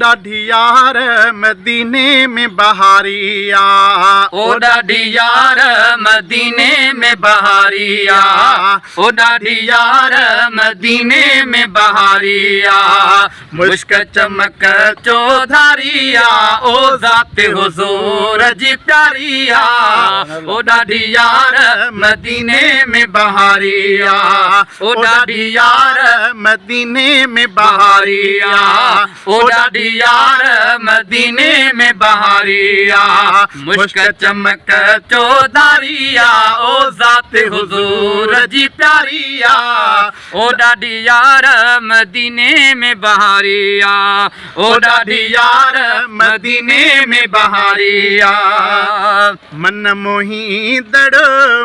ॾाढी यार मदीने में बहारिया, ओ ॾाढी यार मदीने में बहारिया, ओ ॾाढी यार मदीने में बहारिया। मुश्क चमक चौधारिया, ओ ज़ाते हुज़ूर जी प्यारिया, ओ ॾाढी यार मदीने में बहारिया, ओ ॾाढी यार मदीने में बहारिया, ओ ॾाढी यार मदीने में बहारिया। मुश्क चमक चौधारिया, ओ ज़ाते हुज़ूर जी प्यारिया, ओ ॾाढी यार मदीने में बहारिया, ओ ॾाढी यार मदीने में बहारिया। मन मोहींदड़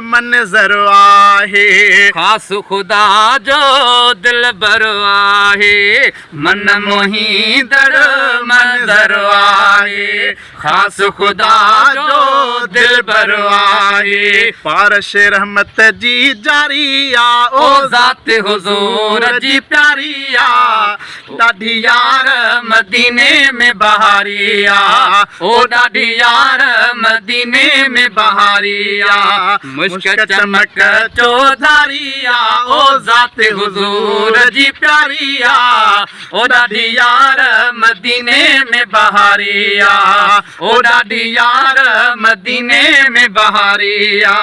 मंज़र आहे, ख़ासि ख़ुदा जो दिलबर आहे। मन मोहींदड़ मंज़र आहे, ख़ासि ख़ुदा जो दिलबर आहे। पारश रहमत जी जारिया, ओ ज़ाते हुज़ूर जी प्यारिया, ॾाढी यार मदीने में बहारिया, ओ ॾाढी यार मदीने में बहारिया। मुश्क चमक चौधारिया, ओ ज़ाते हुज़ूर जी प्यारिया, ओ ॾाढी यार मदीने में बहारिया, ओ ॾाढी यार मदीने में बहारिया।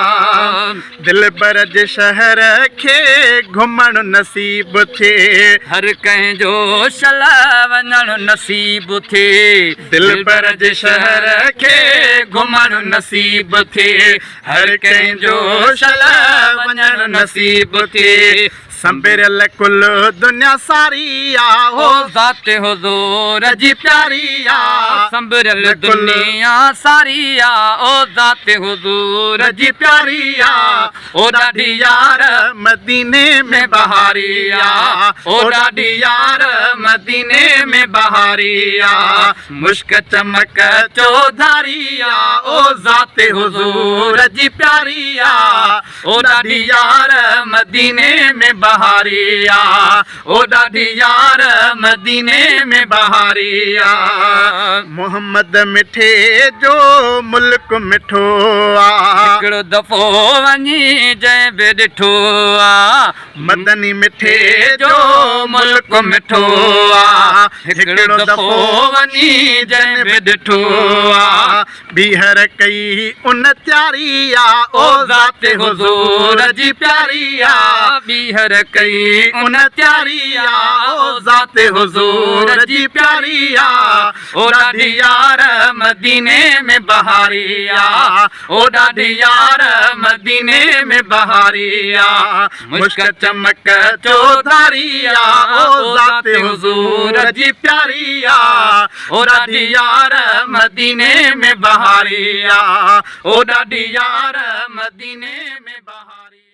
दिलबर जे शहर खे घुमण नसीब थिए, हर कंहिंजो शल वञण नसीब थिए। दिलबर जे शहर खे घुमण नसीब थिए, हर कंहिंजो शल वञण नसीब थिए। संबिरल कुल दुनिया सारिया, ओ ज़ाते हुज़ूर जी प्यारिया, संबिरल दुनिया सारिया, ओ ज़ाते हुज़ूर जी प्यारिया, ओ ॾाढी यार मदीने में बहारिया, ओ ॾाढी यार मदीने में बहारिया। मुश्क चमक चौधारिया, ओ ज़ाते हुज़ूर जी प्यारिया, ओ ॾाढी यार मदीने में बहारिया, ओ ॾाढी यार मदीने में बहारिया। मोहम्मद मिठे जो मुल्क मिठो आ, हिकिड़ो दफ़ो वञी जंहिं बि ॾिठो आ। मदनी मिठे जो मुल्क मिठो आ, हिकिड़ो दफ़ो वञी जंहिं बि ॾिठो आ। बीहर कई उन त्यारिया, ओ ज़ाते हुज़ूर जी प्यारिया, बीहर कई उन त्यारिया, ओ ज़ाते हुज़ूर जी प्यारिया, ओ ॾाढी यार मदीने में बहारिया, ओ ॾाढी यार मदीने में बहारिया। मुश्क चमक चौधारिया, ओ ज़ाते हुज़ूर जी प्यारिया, ओ ॾाढी यार मदीने में बहारिया, ओ ॾाढी यार मदीने में बहारिया।